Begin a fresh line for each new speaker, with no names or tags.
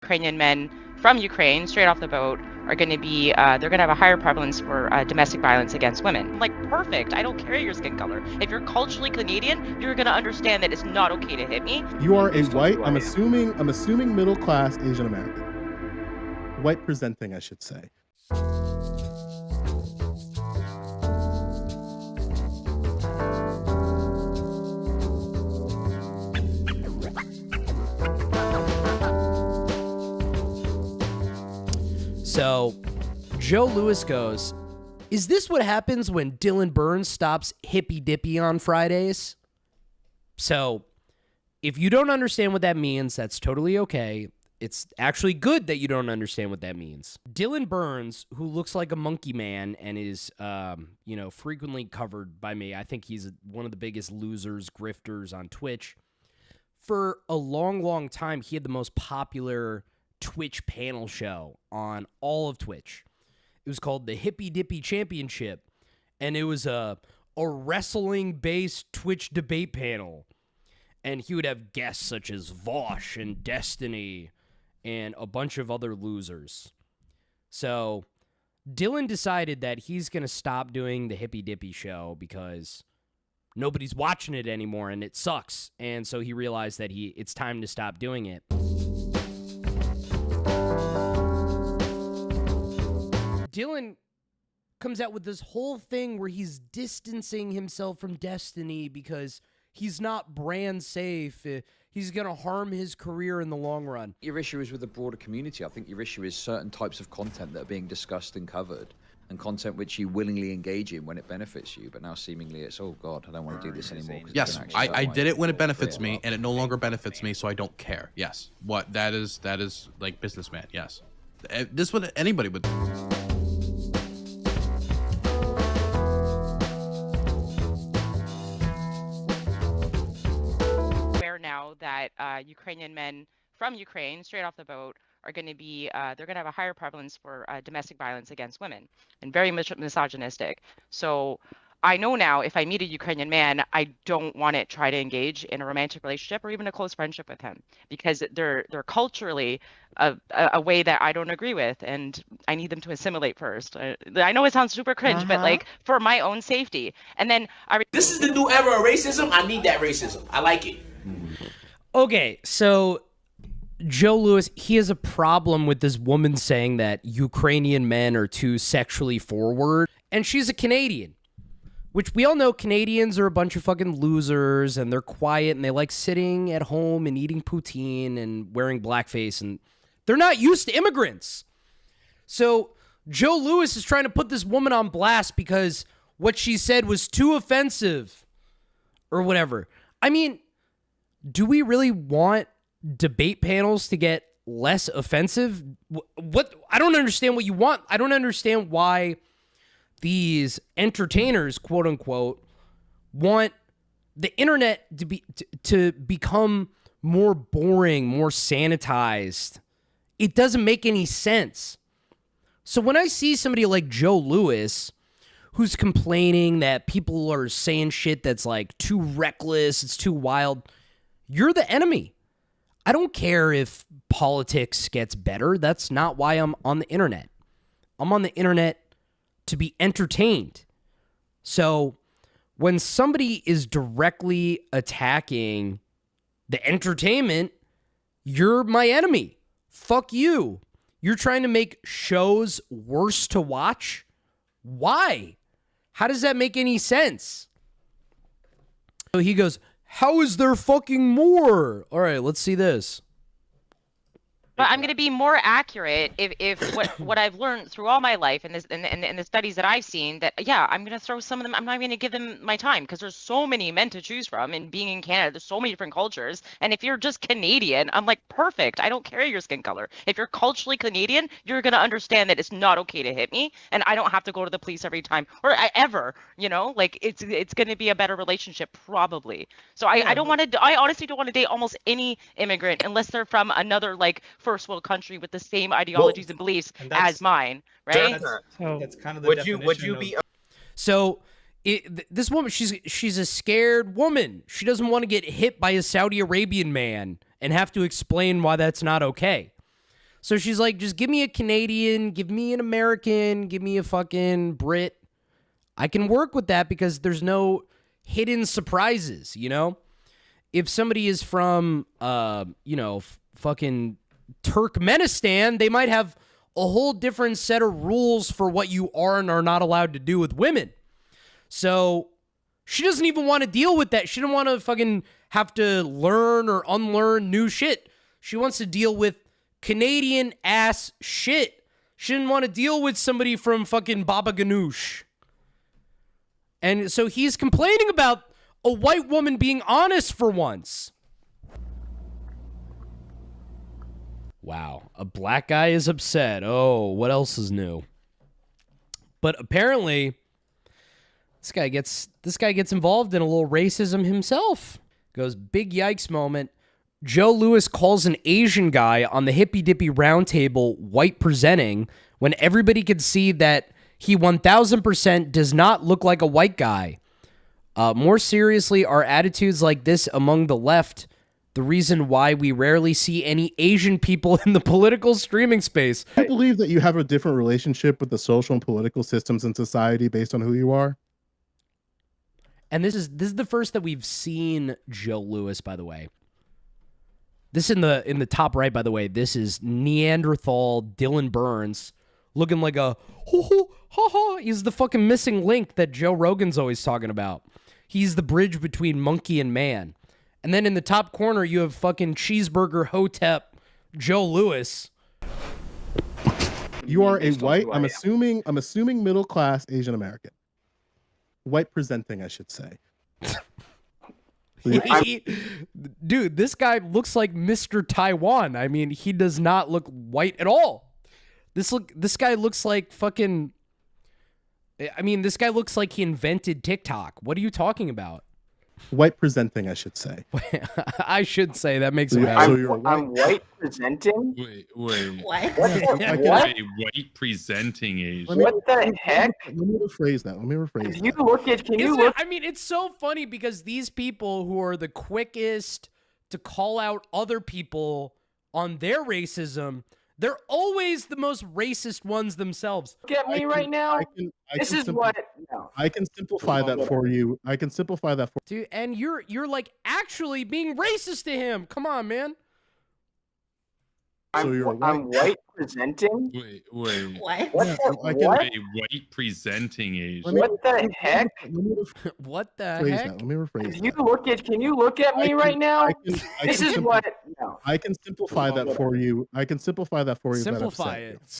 Ukrainian men from Ukraine straight off the boat are going to be, they're going to have a higher prevalence for domestic violence against women. I'm like, perfect. I don't care your skin color. If you're culturally Canadian, you're going to understand that it's not okay to hit me.
You are a white, I'm assuming middle class Asian American. White presenting, I should say.
So, Joe Louis goes, is this what happens when Dylan Burns stops hippy dippy on Fridays? So, if you don't understand what that means, that's totally okay. It's actually good that you don't understand what that means. Dylan Burns, who looks like a monkey man and is, frequently covered by me. I think he's one of the biggest losers, grifters on Twitch. For a long, long time, he had the most popular Twitch panel show on all of Twitch. It was called the Hippy Dippy Championship, and it was a wrestling-based Twitch debate panel. And he would have guests such as Vosh and Destiny and a bunch of other losers. So Dylan decided that he's going to stop doing the Hippy Dippy show because nobody's watching it anymore and it sucks. And so he realized that it's time to stop doing it. Dylan comes out with this whole thing where he's distancing himself from Destiny because he's not brand safe. He's going to harm his career in the long run.
Your issue is with the broader community. I think your issue is certain types of content that are being discussed and covered, and content which you willingly engage in when it benefits you, but now seemingly it's, oh God, I don't want to do this anymore.
Yes, I did it when it benefits me, and it no longer benefits me, so I don't care. Yes. What that is like businessman, yes. This would anybody would.
Now that Ukrainian men from Ukraine straight off the boat are going to be, they're going to have a higher prevalence for domestic violence against women, and very misogynistic. So I know now if I meet a Ukrainian man, I don't want to try to engage in a romantic relationship or even a close friendship with him, because they're culturally a way that I don't agree with, and I need them to assimilate first. I know it sounds super cringe, but like for my own safety. And then
this is the new era of racism. I need that racism. I like it.
Okay, so Joe Louis, he has a problem with this woman saying that Ukrainian men are too sexually forward, and she's a Canadian, which we all know Canadians are a bunch of fucking losers, and they're quiet, and they like sitting at home and eating poutine and wearing blackface, and they're not used to immigrants. So Joe Louis is trying to put this woman on blast because what she said was too offensive or whatever. I mean, do we really want debate panels to get less offensive? What? I don't understand what you want. I don't understand why these entertainers, quote unquote, want the internet to become more boring, more sanitized. It doesn't make any sense. So when I see somebody like Joe Louis, who's complaining that people are saying shit that's like too reckless, it's too wild, you're the enemy. I don't care if politics gets better. That's not why I'm on the internet. I'm on the internet to be entertained. So when somebody is directly attacking the entertainment, you're my enemy. Fuck you. You're trying to make shows worse to watch? Why? How does that make any sense? So he goes, how is there fucking more? All right, let's see this.
But I'm going to be more accurate if what I've learned through all my life and the studies that I've seen, that yeah, I'm going to throw some of them. I'm not going to give them my time because there's so many men to choose from, and being in Canada, there's so many different cultures. And if you're just Canadian, I'm like, perfect. I don't care your skin color. If you're culturally Canadian, you're going to understand that it's not okay to hit me, and I don't have to go to the police every time or ever. Like it's going to be a better relationship probably. So I don't want to. I honestly don't want to date almost any immigrant unless they're from another like first world country with the same ideologies and beliefs as mine, right?
That's kind of the definition. Would you be?
So this woman, she's a scared woman. She doesn't want to get hit by a Saudi Arabian man and have to explain why that's not okay. So she's like, just give me a Canadian, give me an American, give me a fucking Brit. I can work with that because there's no hidden surprises, you know? If somebody is from, you know, fucking Turkmenistan, they might have a whole different set of rules for what you are and are not allowed to do with women. So she doesn't even want to deal with that. She doesn't want to fucking have to learn or unlearn new shit. She wants to deal with Canadian ass shit. She didn't want to deal with somebody from fucking Baba Ganoush. And so he's complaining about a white woman being honest for once. Wow, a black guy is upset. Oh, what else is new? But apparently, this guy gets involved in a little racism himself. Goes, big yikes moment. Joe Louis calls an Asian guy on the hippy dippy round table white presenting when everybody could see that he 1000% does not look like a white guy. More seriously, are attitudes like this among the left the reason why we rarely see any Asian people in the political streaming space?
I believe that you have a different relationship with the social and political systems in society based on who you are.
And this is the first that we've seen Joe Louis, by the way. This in the top right, by the way, this is Neanderthal Dylan Burns looking like a he's the fucking missing link that Joe Rogan's always talking about. He's the bridge between monkey and man. And then in the top corner, you have fucking Cheeseburger Hotep Joe Louis.
You are a white, I'm assuming middle class Asian American. White presenting, I should say.
Dude, this guy looks like Mr. Taiwan. I mean, he does not look white at all. This guy looks like fucking... I mean, this guy looks like he invented TikTok. What are you talking about?
White presenting, I should say.
I should say that makes it
I'm white presenting.
Wait.
What?
White presenting Asian.
What the heck?
Let me rephrase that.
I mean, it's so funny because these people who are the quickest to call out other people on their racism, they're always the most racist ones themselves.
Look at me right now.
I can simplify that for you.
Dude, and you're like actually being racist to him. Come on, man.
I'm white presenting.
Wait.
What?
White presenting Asian.
What the heck?
What the heck?
Let me rephrase that.
Can you look at me right now?
I can simplify that for you.
Simplify it.